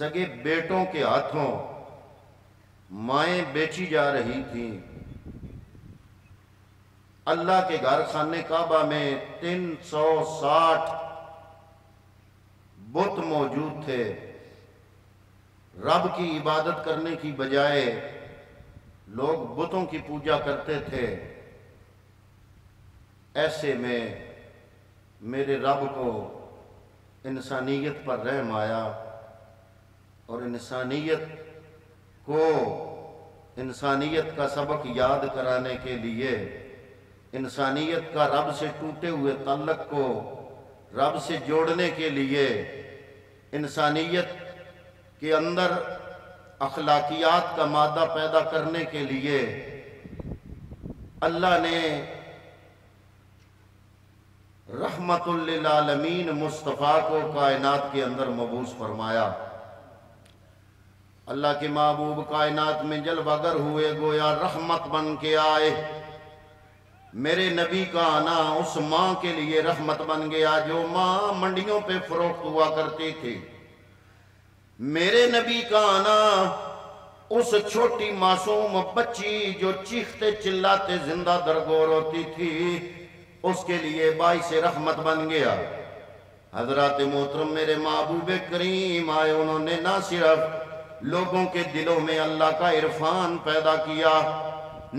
سگے بیٹوں کے ہاتھوں مائیں بیچی جا رہی تھیں۔ اللہ کے گھر خانہ کعبہ میں 360 بت موجود تھے۔ رب کی عبادت کرنے کی بجائے لوگ بتوں کی پوجا کرتے تھے۔ ایسے میں میرے رب کو انسانیت پر رحم آیا اور انسانیت کا سبق یاد کرانے کے لیے، انسانیت کا رب سے ٹوٹے ہوئے تعلق کو رب سے جوڑنے کے لیے، انسانیت کے اندر اخلاقیات کا مادہ پیدا کرنے کے لیے اللہ نے رحمت للعالمین مصطفیٰ کو کائنات کے اندر مبعوث فرمایا۔ اللہ کے محبوب کائنات میں جلوہ گر ہوئے، گویا رحمت بن کے آئے۔ میرے نبی کا آنا اس ماں کے لیے رحمت بن گیا جو ماں منڈیوں پہ فروخت ہوا کرتی تھی۔ میرے نبی کا آنا اس چھوٹی معصوم بچی جو چیختے چلاتے زندہ درگور ہوتی تھی، اس کے لیے باعث رحمت بن گیا۔ حضرات محترم میرے محبوب کریم آئے، انہوں نے نہ صرف لوگوں کے دلوں میں اللہ کا عرفان پیدا کیا،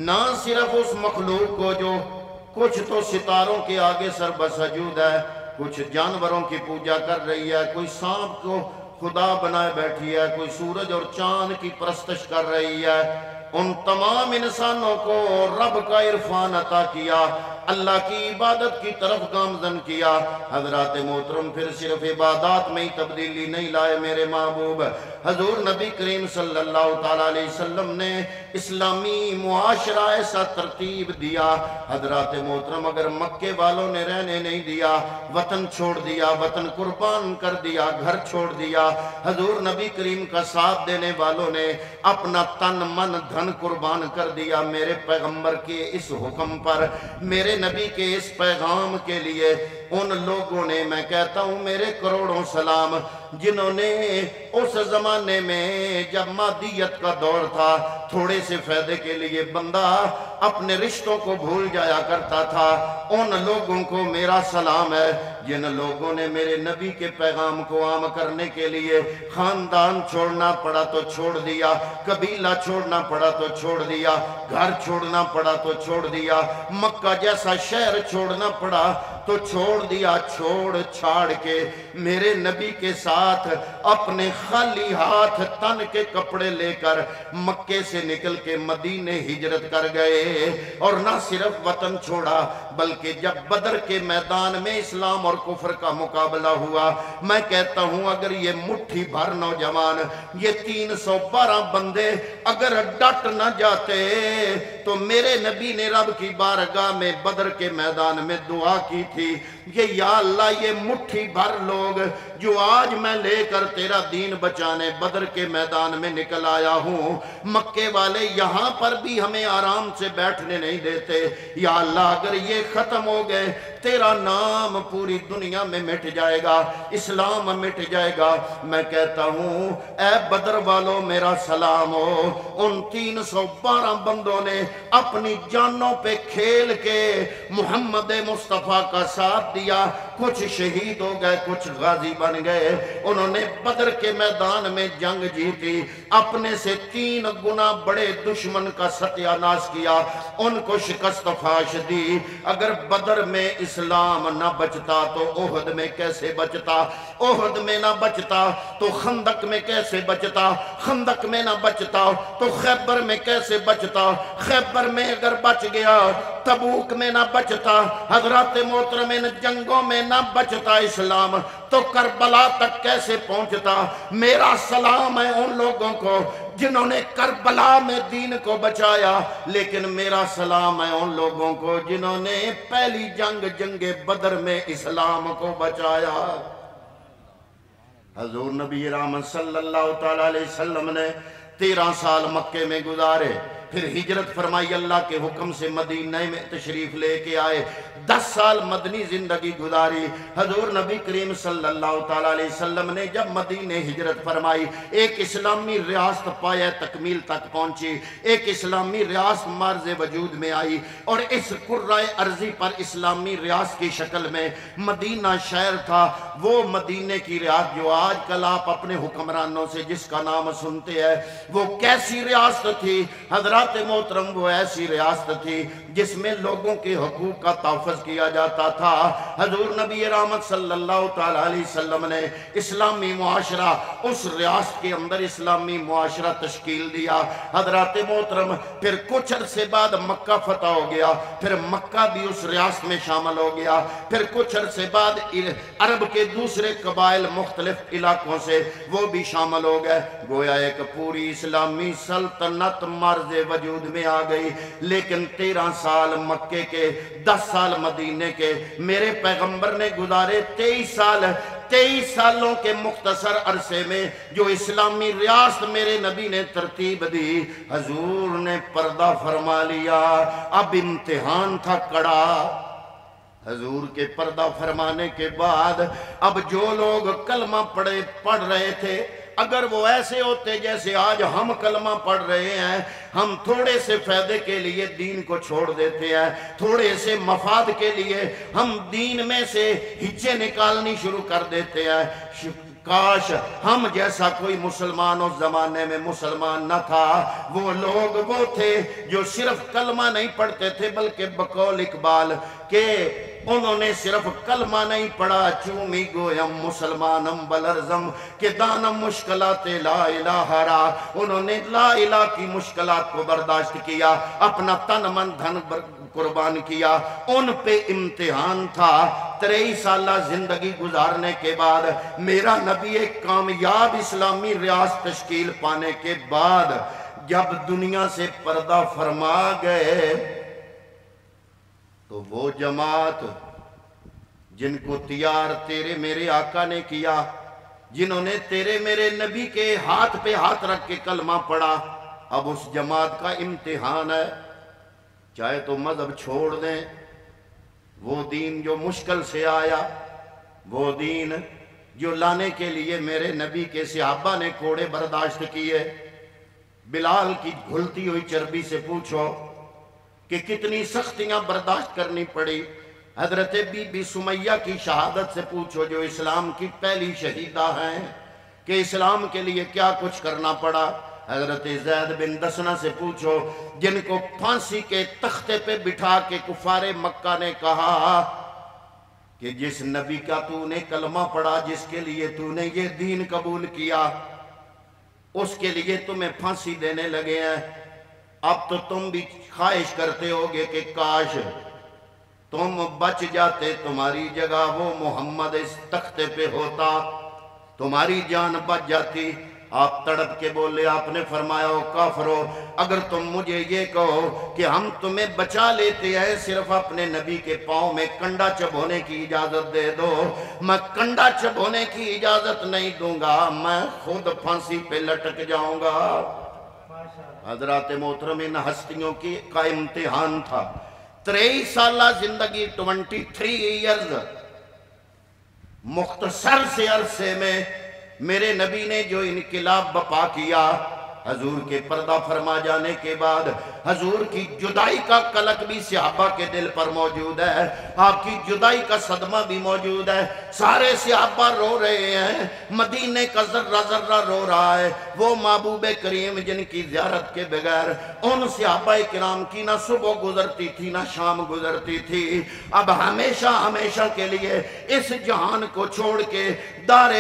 نہ صرف اس مخلوق کو جو کچھ تو ستاروں کے آگے سر بسجود ہے، کچھ جانوروں کی پوجا کر رہی ہے، کوئی سانپ کو خدا بنائے بیٹھی ہے، کوئی سورج اور چاند کی پرستش کر رہی ہے، ان تمام انسانوں کو رب کا عرفان عطا کیا، اللہ کی عبادت کی طرف گامزن کیا۔ حضرات محترم پھر صرف عبادات میں ہی تبدیلی نہیں لائے میرے محبوب، حضور نبی کریم صلی اللہ علیہ وسلم نے اسلامی معاشرہ ایسا ترتیب دیا۔ حضرات محترم اگر مکے والوں نے رہنے نہیں دیا، وطن چھوڑ دیا، وطن قربان کر دیا، گھر چھوڑ دیا، حضور نبی کریم کا ساتھ دینے والوں نے اپنا تن من دھن قربان کر دیا میرے پیغمبر کے اس حکم پر، میرے نبی کے اس پیغام کے لیے، ان لوگوں نے، میں کہتا ہوں میرے کروڑوں سلام، جنہوں نے اس زمانے میں جب مادیت کا دور تھا، تھوڑے سے فائدے کے لیے بندہ اپنے رشتوں کو بھول جایا کرتا تھا، ان لوگوں کو میرا سلام ہے جن لوگوں نے میرے نبی کے پیغام کو عام کرنے کے لیے خاندان چھوڑنا پڑا تو چھوڑ دیا، قبیلہ چھوڑنا پڑا تو چھوڑ دیا، گھر چھوڑنا پڑا تو چھوڑ دیا، مکہ جیسا شہر چھوڑنا پڑا تو چھوڑ دیا، چھوڑ چھاڑ کے میرے نبی کے ساتھ اپنے خالی ہاتھ تن کے کپڑے لے کر مکے سے نکل کے مدینے ہجرت کر گئے، اور نہ صرف وطن چھوڑا بلکہ جب بدر کے میدان میں اسلام اور کفر کا مقابلہ ہوا، میں کہتا ہوں اگر یہ مٹھی بھر نوجوان، یہ 312 بندے اگر ڈٹ نہ جاتے تو میرے نبی نے رب کی بارگاہ میں بدر کے میدان میں دعا کی تھی کہ یا اللہ یہ مٹھی بھر لوگ جو آج میں لے کر تیرا دین بچانے بدر کے میدان میں نکل آیا ہوں، مکے والے یہاں پر بھی ہمیں آرام سے بیٹھنے نہیں دیتے، یا اللہ اگر یہ ختم ہو گئے تیرا نام پوری دنیا میں مٹ جائے گا، اسلام مٹ جائے گا۔ میں کہتا ہوں اے بدر والوں میرا سلام ہو، ان 312 بندوں نے اپنی جانوں پہ کھیل کے محمد مصطفیٰ کا ساتھ دیا، کچھ شہید ہو گئے، کچھ غازی بن گئے، انہوں نے بدر کے میدان میں جنگ جیتی، اپنے سے 3 گنا بڑے دشمن کا ستیہ ناش کیا، ان کو شکست فاش دی۔ اگر بدر میں اسلام نہ بچتا تو احد میں کیسے بچتا، احد میں نہ بچتا تو خندق میں کیسے بچتا، خندق میں نہ بچتا تو خیبر میں کیسے بچتا، خیبر میں اگر بچ گیا تبوک میں نہ بچتا، حضرات محترم ان جنگوں میں نہ بچتا اسلام تو کربلا تک کیسے پہنچتا۔ میرا سلام ہے ان لوگوں کو جنہوں نے کربلا میں دین کو بچایا، لیکن میرا سلام ہے ان لوگوں کو جنہوں نے پہلی جنگ بدر میں اسلام کو بچایا۔ حضور نبی رحمت صلی اللہ علیہ وسلم نے 13 سال مکے میں گزارے، پھر ہجرت فرمائی، اللہ کے حکم سے مدینہ میں تشریف لے کے آئے، 10 سال مدنی زندگی گزاری۔ حضور نبی کریم صلی اللہ تعالیٰ علیہ وسلم نے جب مدینہ ہجرت فرمائی، ایک اسلامی ریاست پایا تکمیل تک پہنچی، ایک اسلامی ریاست مرز وجود میں آئی، اور اس کرۂ ارضی پر اسلامی ریاست کی شکل میں مدینہ شہر تھا۔ وہ مدینہ کی ریاست جو آج کل آپ اپنے حکمرانوں سے جس کا نام سنتے ہیں، وہ کیسی ریاست تھی حضرات محترم؟ وہ ایسی ریاست تھی جس میں لوگوں کے حقوق کا تحفظ کیا جاتا تھا۔ حضور نبی رحمت صلی اللہ تعالیٰ علیہ وسلم نے اسلامی معاشرہ، اس ریاست کے اندر اسلامی معاشرہ تشکیل دیا۔ حضرات محترم پھر کچھ عرصے بعد مکہ فتح ہو گیا، پھر مکہ بھی اس ریاست میں شامل ہو گیا، پھر کچھ عرصے بعد عرب کے دوسرے قبائل مختلف علاقوں سے وہ بھی شامل ہو گئے، گویا ایک پوری اسلامی سلطنت مرز وجود میں آ گئی۔ لیکن 13 سال مکے کے، 10 سال مدینے کے میرے پیغمبر نے گزارے۔ 23 سالوں کے مختصر عرصے میں جو اسلامی ریاست میرے نبی نے ترتیب دی، حضور نے پردہ فرما لیا۔ اب امتحان تھا کڑا۔ حضور کے پردہ فرمانے کے بعد اب جو لوگ کلمہ پڑھ رہے تھے، اگر وہ ایسے ہوتے جیسے آج ہم کلمہ پڑھ رہے ہیں، ہم تھوڑے سے فائدے کے لیے دین کو چھوڑ دیتے ہیں، تھوڑے سے مفاد کے لیے ہم دین میں سے ہچے نکالنی شروع کر دیتے ہیں۔ کاش ہم جیسا کوئی مسلمان اس زمانے میں مسلمان نہ تھا۔ وہ لوگ وہ تھے جو صرف کلمہ نہیں پڑھتے تھے، بلکہ بقول اقبال کہ انہوں نے صرف کلمہ نہیں پڑھا، چومی گویم مسلمانم بلرزم کہ دانم مشکلات لا الہ را۔ انہوں نے لا الہ کی مشکلات کو برداشت کیا، اپنا تن من دھن قربان کیا۔ ان پہ امتحان تھا۔ 23 سالہ زندگی گزارنے کے بعد میرا نبی ایک کامیاب اسلامی ریاست تشکیل پانے کے بعد جب دنیا سے پردہ فرما گئے، تو وہ جماعت جن کو تیار تیرے میرے آقا نے کیا، جنہوں نے تیرے میرے نبی کے ہاتھ پہ ہاتھ رکھ کے کلمہ پڑھا، اب اس جماعت کا امتحان ہے۔ چاہے تو مذہب چھوڑ دیں، وہ دین جو مشکل سے آیا، وہ دین جو لانے کے لیے میرے نبی کے صحابہ نے کوڑے برداشت کیے۔ بلال کی گھلتی ہوئی چربی سے پوچھو کہ کتنی سختیاں برداشت کرنی پڑی۔ حضرت بی بی سمیہ کی شہادت سے پوچھو جو اسلام کی پہلی شہیدہ ہیں، کہ اسلام کے لیے کیا کچھ کرنا پڑا۔ حضرت زید بن دسنہ سے پوچھو جن کو پھانسی کے تختے پہ بٹھا کے کفار مکہ نے کہا کہ جس نبی کا تو نے کلمہ پڑھا، جس کے لیے تو نے یہ دین قبول کیا، اس کے لیے تمہیں پھانسی دینے لگے ہیں۔ اب تو تم بھی خواہش کرتے ہوگے کہ کاش تم بچ جاتے، تمہاری جگہ وہ محمد اس تختے پہ ہوتا، تمہاری جان بچ جاتی۔ آپ تڑپ کے بولے، آپ نے فرمایا او کافرو، اگر تم مجھے یہ کہو کہ ہم تمہیں بچا لیتے ہیں، صرف اپنے نبی کے پاؤں میں کنڈا چبھونے کی اجازت دے دو، میں کنڈا چبھونے کی اجازت نہیں دوں گا، میں خود پھانسی پہ لٹک جاؤں گا۔ حضرات محترم ان ہستیوں کی کا امتحان تھا۔ 23 سالہ زندگی، 23 ایئرز، مختصر سے عرصے میں میرے نبی نے جو انقلاب بپا کیا۔ حضور کے پردہ فرما جانے کے بعد حضور کی جدائی کا کلک بھی صحابہ کے دل پر موجود ہے، آپ کی جدائی کا صدمہ بھی موجود ہے۔ سارے صحابہ رو رہے ہیں، مدینے کا ذرہ ذرہ رو رہا ہے۔ وہ محبوب کریم جن کی زیارت کے بغیر ان صحابہ کرام کی نہ صبح گزرتی تھی نہ شام گزرتی تھی، اب ہمیشہ ہمیشہ کے لیے اس جہان کو چھوڑ کے دار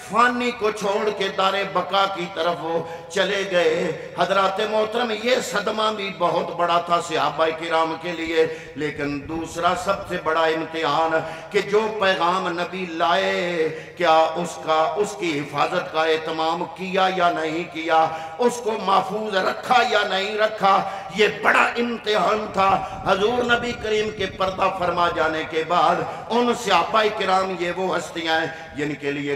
فانی کو چھوڑ کے دار بقا کی طرف وہ چلے گئے۔ حضرات محترم یہ صدمہ بھی بہت بڑا تھا صحابہ کرام کے لیے، لیکن دوسرا سب سے بڑا امتحان کہ جو پیغام نبی لائے، کیا اس کی حفاظت کا اہتمام کیا یا نہیں کیا، اس کو محفوظ رکھا یا نہیں رکھا، یہ بڑا امتحان تھا۔ حضور نبی کریم کے پردہ فرما جانے کے بعد ان صحابہ کرام یہ وہ ہستیاں ہیں جن کے لیے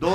2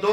2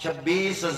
26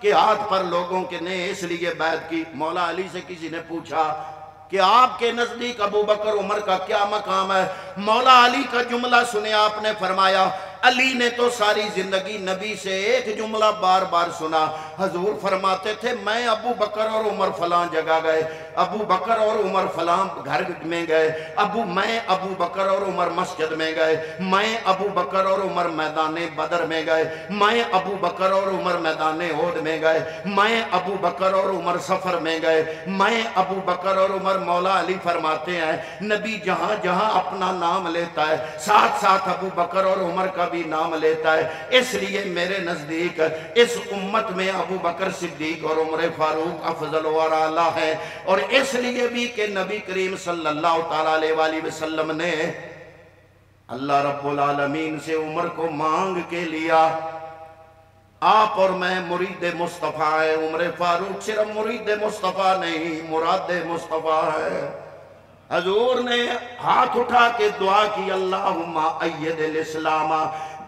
کہ ہاتھ پر لوگوں کے نے اس لیے بیعت کی۔ مولا علی سے کسی نے پوچھا کہ آپ کے نزدیک ابو بکر عمر کا کیا مقام ہے؟ مولا علی کا جملہ سنے، آپ نے فرمایا علی نے تو ساری زندگی نبی سے ایک جملہ بار بار سنا، حضور فرماتے تھے میں ابو بکر اور عمر فلاں جگہ گئے، ابو بکر اور عمر فلاں گھر میں گئے، میں ابو بکر اور عمر مسجد میں گئے، میں ابو بکر اور عمر میدان بدر میں گئے، میں ابو بکر اور عمر میدان احد میں گئے، میں ابو بکر اور عمر سفر میں گئے، میں ابو بکر اور عمر۔ مولا علی فرماتے ہیں نبی جہاں جہاں اپنا نام لیتا ہے ساتھ ساتھ ابو بکر اور عمر کا بھی نام لیتا ہے، اس لیے میرے نزدیک اس امت میں ابو بکر صدیق اور عمر فاروق افضل و اعلیٰ ہے، اور اس لیے بھی کہ نبی کریم صلی اللہ تعالیٰ علیہ وسلم نے اللہ رب العالمین سے عمر کو مانگ کے لیا۔ آپ اور میں مرید مصطفیٰ ہے، عمر فاروق صرف مرید مصطفیٰ نہیں، مراد مصطفیٰ ہے۔ حضور نے ہاتھ اٹھا کے دعا کی اللہم ایّد الاسلام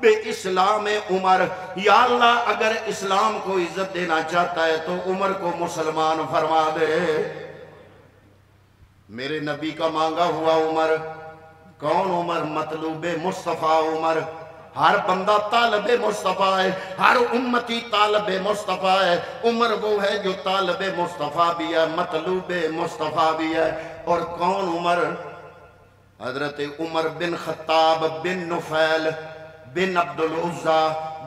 بے اسلام عمر، یا اللہ اگر اسلام کو عزت دینا چاہتا ہے تو عمر کو مسلمان فرما دے۔ میرے نبی کا مانگا ہوا عمر، کون عمر؟ مطلوب مصطفیٰ عمر۔ ہر بندہ طالب مصطفیٰ ہے، ہر امتی طالب مصطفیٰ ہے۔ عمر وہ ہے جو طالب مصطفیٰ بھی ہے، مطلوب مصطفیٰ بھی ہے۔ اور کون عمر؟ حضرت عمر بن خطاب بن نفیل بن عبد العزا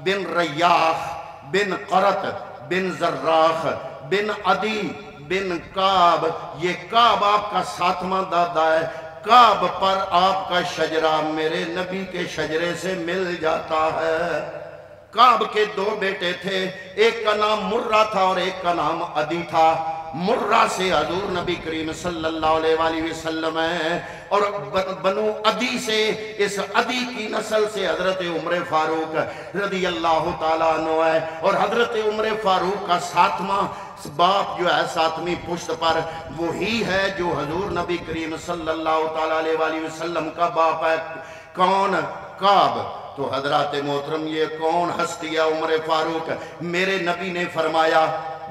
بن ریاح بن قرط بن زراخ بن عدی بن کعب۔ یہ کعب آپ کا ساتواں دادا ہے۔ کعب پر آپ کا شجرہ میرے نبی کے شجرے سے مل جاتا ہے۔ کعب کے دو بیٹے تھے، ایک کا نام مرہ تھا اور ایک کا نام عدی تھا۔ مرہ سے حضور نبی کریم صلی اللہ علیہ وسلم ہے، اور بنو عدی سے، اس عدی کی نسل سے حضرت عمر فاروق رضی اللہ تعالیٰ عنہ ہے، اور حضرت عمر فاروق کا ساتواں باپ جو ہے، ساتویں پشت پر وہی ہے جو حضور نبی کریم صلی اللہ تعالیٰ علیہ وسلم کا باپ ہے۔ کون؟ کعب۔ تو حضرات محترم یہ کون ہستی ہے؟ عمر فاروق۔ میرے نبی نے فرمایا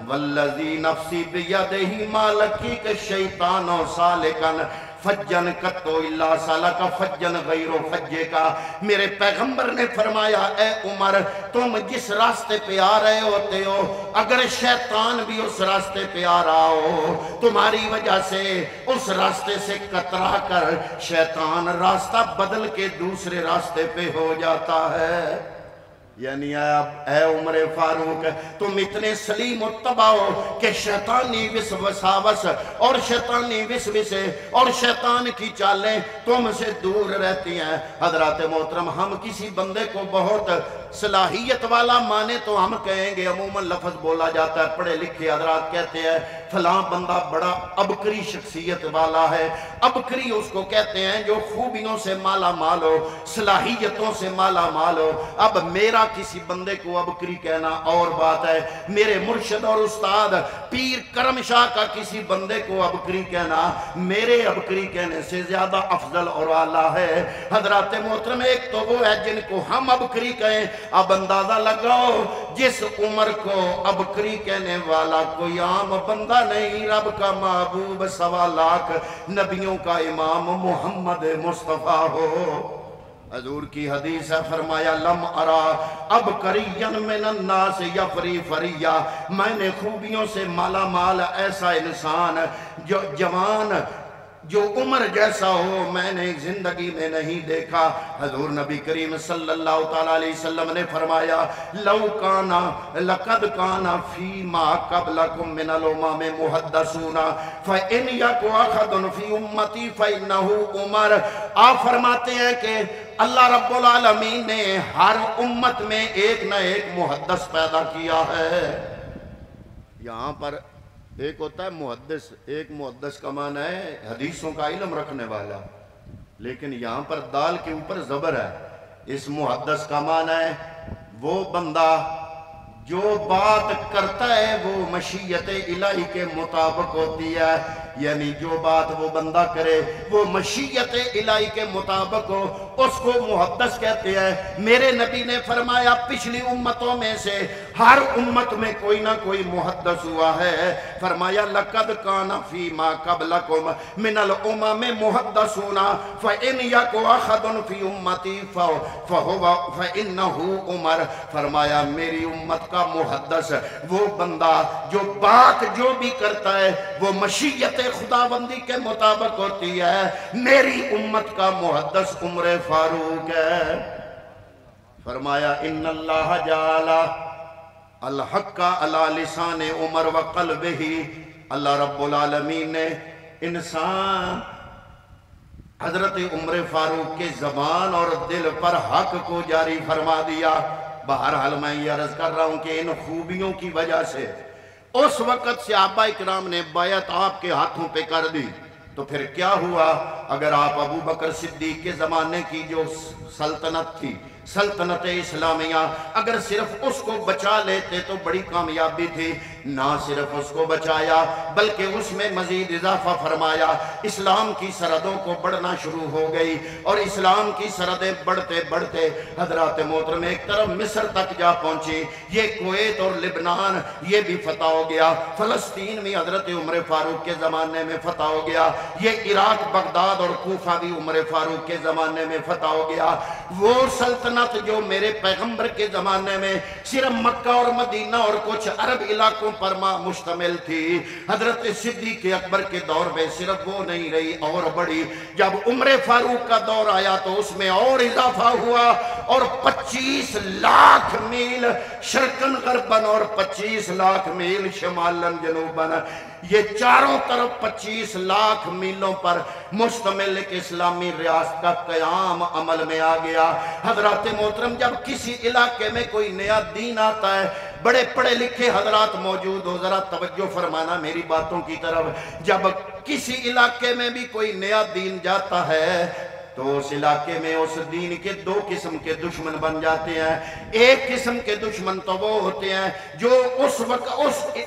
والذی نفسی بیدہ ما لکیک الشیطان سالکن فجن کتو اللہ سالکا فجن غیر فجے کا۔ میرے پیغمبر نے فرمایا اے عمر تم جس راستے پہ آ رہے ہوتے ہو، اگر شیطان بھی اس راستے پہ آ رہا ہو، تمہاری وجہ سے اس راستے سے کترا کر شیطان راستہ بدل کے دوسرے راستے پہ ہو جاتا ہے۔ یعنی اے عمر فاروق تم اتنے سلیم و تباہ ہو کہ شیطانی وسواس اور شیطانی وسوسے اور شیطان کی چالیں تم سے دور رہتی ہیں۔ حضرات محترم ہم کسی بندے کو بہت صلاحیت والا مانے تو ہم کہیں گے، عموماً لفظ بولا جاتا ہے، پڑھے لکھے حضرات کہتے ہیں فلاں بندہ بڑا عبقری شخصیت والا ہے۔ عبقری اس کو کہتے ہیں جو خوبیوں سے مالا مال ہو، صلاحیتوں سے مالا مال ہو۔ اب میرا کسی بندے کو عبقری کہنا اور بات ہے، میرے مرشد اور استاد پیر کرم شاہ کا کسی بندے کو عبقری کہنا میرے عبقری کہنے سے زیادہ افضل اور اعلیٰ ہے۔ حضرات محترم ایک تو وہ ہے جن کو ہم عبقری کہیں، اب اندازہ لگاؤ جس عمر کو عبقری کہنے والا کوئی عام بندہ نہیں، رب کا محبوب 1.25 لاکھ نبیوں کا امام محمد مصطفیٰ ہو۔ حضور کی حدیث ہے، فرمایا لم ارا عبقرین من الناس یفری فریا، میں نے خوبیوں سے مالا مال ایسا انسان جو جوان جو عمر جیسا ہو میں نے زندگی میں نہیں دیکھا۔ حضور نبی کریم صلی اللہ تعالیٰ علیہ وسلم نے فرمایا لو کانا لقد کانا فیما قبلکم من الامم محدثون فإن یک احد فی امتی فإنہ عمر۔ آپ فرماتے ہیں کہ اللہ رب العالمین نے ہر امت میں ایک نہ ایک محدث پیدا کیا ہے۔ یہاں پر ایک ہوتا ہے محدث، ایک محدث کا معنی ہے حدیثوں کا علم رکھنے والا، لیکن یہاں پر دال کے اوپر زبر ہے۔ اس محدث کا معنی ہے وہ بندہ جو بات کرتا ہے وہ مشیت الہی کے مطابق ہوتی ہے، یعنی جو بات وہ بندہ کرے وہ مشیت الہی کے مطابق ہو، اس کو محدث کہتے ہیں۔ میرے نبی نے فرمایا پچھلی امتوں میں سے ہر امت میں کوئی نہ کوئی محدث ہوا ہے۔ فرمایا لَقَدْ كَانَ فِي مَا قَبْلَكُمْ مِنَ الْأُمَمِ مُحَدَّثُونَ فَإِنْ يَكُ أَحَدٌ فِي أُمَّتِي فَإِنَّهُ عمر۔ فرمایا میری امت کا محدث وہ بندہ جو بات جو بھی کرتا ہے وہ مشیت خداوندی کے مطابق ہوتی ہے۔ میری امت کا محدث عمر فاروق ہے۔ فرمایا ان اللہ جعل الحق علی لسان عمر وقلبہ، اللہ رب العالمین نے انسان حضرت عمر فاروق کے زبان اور دل پر حق کو جاری فرما دیا۔ بہرحال میں یہ عرض کر رہا ہوں کہ ان خوبیوں کی وجہ سے اس وقت صحابہ اکرام نے بیعت آپ کے ہاتھوں پہ کر دی، تو پھر کیا ہوا؟ اگر آپ ابو بکر صدیق کے زمانے کی جو سلطنت تھی، سلطنت اسلامیہ، اگر صرف اس کو بچا لیتے تو بڑی کامیابی تھی۔ نہ صرف اس کو بچایا بلکہ اس میں مزید اضافہ فرمایا۔ اسلام کی سرحدوں کو بڑھنا شروع ہو گئی، اور اسلام کی سرحدیں بڑھتے بڑھتے حضرات محترم ایک طرف مصر تک جا پہنچی۔ یہ کویت اور لبنان یہ بھی فتح ہو گیا۔ فلسطین میں حضرت عمر فاروق کے زمانے میں فتح ہو گیا۔ یہ عراق، بغداد اور کوفہ بھی عمر فاروق کے زمانے میں فتح ہو گیا۔ وہ سلطنت جو میرے پیغمبر کے زمانے میں صرف مکہ اور مدینہ اور کچھ عرب علاقوں پر مشتمل تھی، حضرت صدیق اکبر کے دور میں صرف وہ نہیں رہی، اور بڑی۔ جب عمر فاروق کا دور آیا تو اس میں اور اضافہ ہوا، اور 25 لاکھ میل شرقاً غرباً اور 25 لاکھ میل شمالاً جنوباً، یہ چاروں طرف 25 لاکھ میلوں پر مشتمل ایک اسلامی ریاست کا قیام عمل میں آ گیا۔ حضرات محترم جب کسی علاقے میں کوئی نیا دین آتا ہے، بڑے پڑھے لکھے حضرات موجود ہو، ذرا توجہ فرمانا میری باتوں کی طرف، جب کسی علاقے میں بھی کوئی نیا دین جاتا ہے تو اس علاقے میں اس دین کے دو قسم کے دشمن بن جاتے ہیں۔ ایک قسم کے دشمن تو وہ ہوتے ہیں جو اس وقت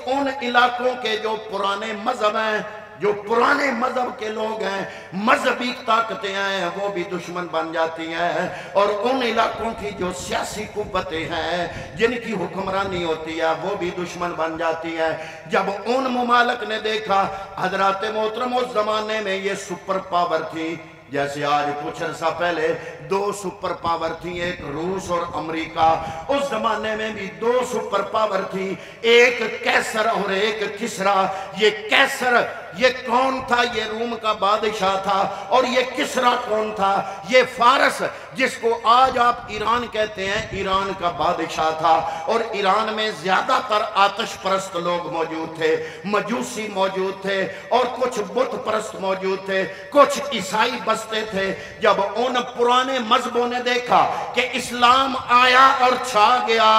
ان علاقوں کے جو پرانے مذہب ہیں، جو پرانے مذہب کے لوگ ہیں، مذہبی طاقتیں ہیں، وہ بھی دشمن بن جاتی ہیں، اور ان علاقوں کی جو سیاسی قوتیں ہیں جن کی حکمرانی ہوتی ہے وہ بھی دشمن بن جاتی ہیں۔ جب ان ممالک نے دیکھا، حضرات محترم اس زمانے میں یہ سپر پاور تھی، جیسے آج کچھ عرصہ پہلے 2 سپر پاور تھی، ایک روس اور امریکہ، اس زمانے میں بھی 2 سپر پاور تھی، ایک کیسر اور ایک کسرا۔ یہ کیسر یہ کون تھا؟ یہ روم کا بادشاہ تھا، اور یہ کسرا کون تھا؟ یہ فارس جس کو آج آپ ایران کہتے ہیں، ایران کا بادشاہ تھا، اور ایران میں زیادہ تر آتش پرست لوگ موجود تھے، مجوسی موجود تھے، اور کچھ بت پرست موجود تھے، کچھ عیسائی بستے تھے۔ جب ان پرانے مذہبوں نے دیکھا کہ اسلام آیا اور چھا گیا،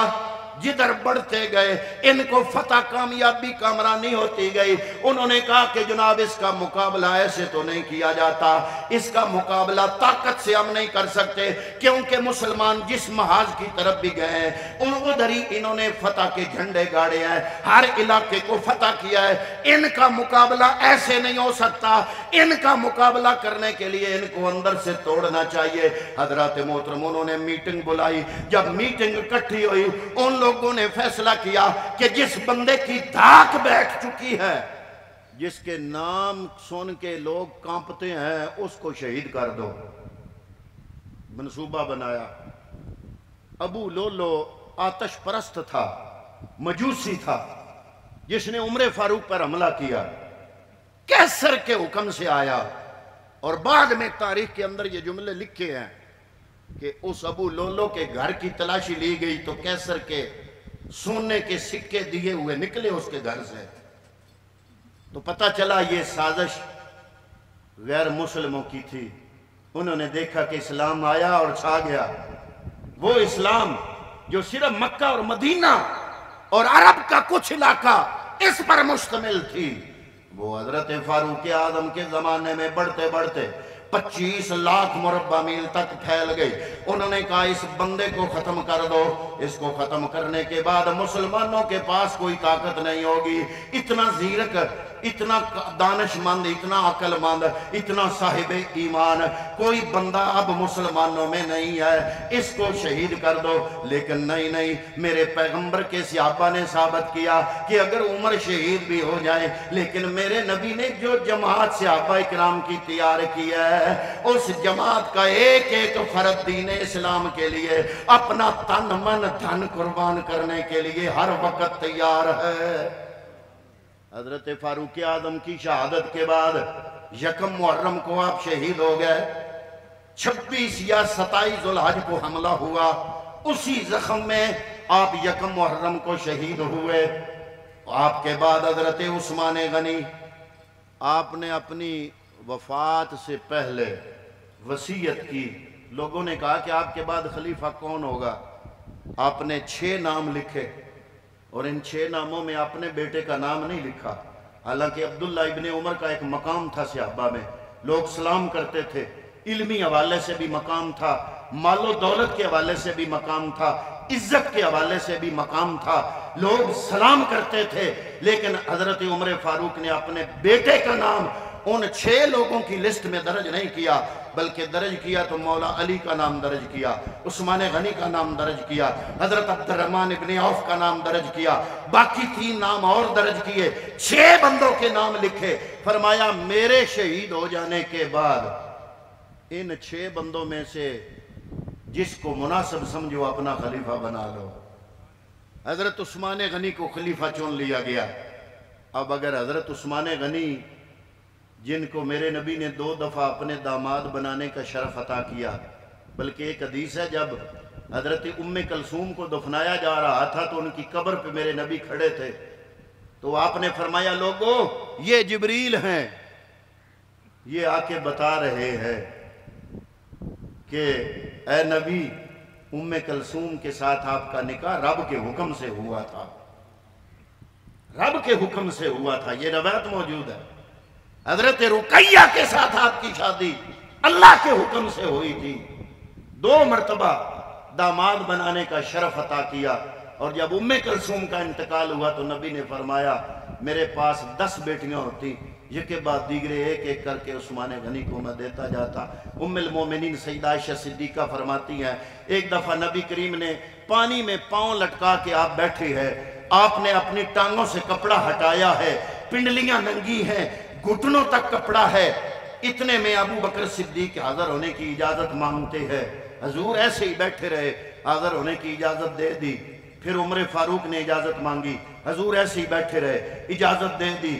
جدھر بڑھتے گئے ان کو فتح کامیابی کامرانی ہوتی گئی، انہوں نے کہا کہ جناب اس کا مقابلہ ایسے تو نہیں کیا جاتا، اس کا مقابلہ طاقت سے ہم نہیں کر سکتے، کیونکہ مسلمان جس محاذ کی طرف بھی گئے ہیں ادھر ہی انہوں نے فتح کے جھنڈے گاڑے ہیں، ہر علاقے کو فتح کیا ہے، ان کا مقابلہ ایسے نہیں ہو سکتا، ان کا مقابلہ کرنے کے لیے ان کو اندر سے توڑنا چاہیے۔ حضرات محترم انہوں نے میٹنگ بلائی، جب میٹنگ اکٹھی ہوئی ان لوگوں نے فیصلہ کیا کہ جس بندے کی دھاک بیٹھ چکی ہے، جس کے نام سن کے لوگ کانپتے ہیں، اس کو شہید کر دو۔ منصوبہ بنایا۔ ابو لولو آتش پرست تھا، مجوسی تھا، جس نے عمر فاروق پر حملہ کیا، کیسر کے حکم سے آیا، اور بعد میں تاریخ کے اندر یہ جملے لکھے ہیں کہ اس ابو لولو کے گھر کی تلاشی لی گئی تو کیسر کے سونے کے سکے دیے ہوئے نکلے اس کے گھر سے، تو پتہ چلا یہ سازش غیر مسلموں کی تھی۔ انہوں نے دیکھا کہ اسلام آیا اور چھا گیا، وہ اسلام جو صرف مکہ اور مدینہ اور عرب کا کچھ علاقہ اس پر مشتمل تھی، وہ حضرت فاروق اعظم کے زمانے میں بڑھتے بڑھتے 25 لاکھ مربع میل تک پھیل گئی۔ انہوں نے کہا اس بندے کو ختم کر دو، اس کو ختم کرنے کے بعد مسلمانوں کے پاس کوئی طاقت نہیں ہوگی۔ اتنا زیرک اتنا دانشمند، اتنا عقل مند، اتنا صاحب ایمان، کوئی بندہ اب مسلمانوں میں نہیں ہے، اس کو شہید کر دو۔ لیکن نہیں، میرے پیغمبر کے صحابہ نے ثابت کیا کہ اگر عمر شہید بھی ہو جائے، لیکن میرے نبی نے جو جماعت صحابہ اکرام کی تیار کی ہے، اس جماعت کا ایک ایک فرد دین اسلام کے لیے اپنا تن من دھن قربان کرنے کے لیے ہر وقت تیار ہے۔ حضرت فاروق اعظم کی شہادت کے بعد یکم محرم کو آپ شہید ہو گئے، 26 یا 27 ذوالحج کو حملہ ہوا، اسی زخم میں آپ یکم محرم کو شہید ہوئے۔ آپ کے بعد حضرت عثمان غنی، آپ نے اپنی وفات سے پہلے وصیت کی، لوگوں نے کہا کہ آپ کے بعد خلیفہ کون ہوگا؟ آپ نے 6 نام لکھے، اور ان 6 ناموں میں اپنے بیٹے کا نام نہیں لکھا، حالانکہ عبداللہ ابن عمر کا ایک مقام تھا صحابہ میں، لوگ سلام کرتے تھے، علمی حوالے سے بھی مقام تھا، مال و دولت کے حوالے سے بھی مقام تھا، عزت کے حوالے سے بھی مقام تھا، لوگ سلام کرتے تھے، لیکن حضرت عمر فاروق نے اپنے بیٹے کا نام ان 6 لوگوں کی لسٹ میں درج نہیں کیا، بلکہ درج کیا تو مولا علی کا نام درج کیا، عثمان غنی کا نام درج کیا، حضرت عبد الرحمن ابن عوف کا نام درج کیا، باقی 3 نام اور درج کیے، 6 بندوں کے نام لکھے، فرمایا میرے شہید ہو جانے کے بعد ان 6 بندوں میں سے جس کو مناسب سمجھو اپنا خلیفہ بنا لو۔ حضرت عثمان غنی کو خلیفہ چن لیا گیا۔ اب اگر حضرت عثمان غنی، جن کو میرے نبی نے 2 دفعہ اپنے داماد بنانے کا شرف عطا کیا، بلکہ ایک حدیث ہے جب حضرت ام کلثوم کو دفنایا جا رہا تھا تو ان کی قبر پہ میرے نبی کھڑے تھے، تو آپ نے فرمایا لوگو یہ جبریل ہیں، یہ آ کے بتا رہے ہیں کہ اے نبی ام کلثوم کے ساتھ آپ کا نکاح رب کے حکم سے ہوا تھا، رب کے حکم سے ہوا تھا، یہ روایت موجود ہے۔ حضرت رقیہ کے ساتھ آپ کی شادی اللہ کے حکم سے ہوئی تھی، 2 مرتبہ داماد بنانے کا شرف عطا کیا، اور جب ام کلثوم کا انتقال ہوا تو نبی نے فرمایا میرے پاس 10 بیٹیاں ہوتی، یہ کے بعد دیگرے ایک ایک کر کے عثمان غنی کو میں دیتا جاتا۔ ام المومنین سیدہ عائشہ صدیقہ فرماتی ہیں ایک دفعہ نبی کریم نے پانی میں پاؤں لٹکا کے آپ بیٹھے ہیں، آپ نے اپنی ٹانگوں سے کپڑا ہٹایا ہے، پنڈلیاں ننگی ہیں، گھٹنوں تک کپڑا ہے، اتنے میں ابو بکر صدیق حاضر ہونے کی اجازت مانگتے ہیں، حضور ایسے ہی بیٹھے رہے، حاضر ہونے کی اجازت دے دی، پھر عمر فاروق نے اجازت مانگی، حضور ایسے ہی بیٹھے رہے، اجازت دے دی۔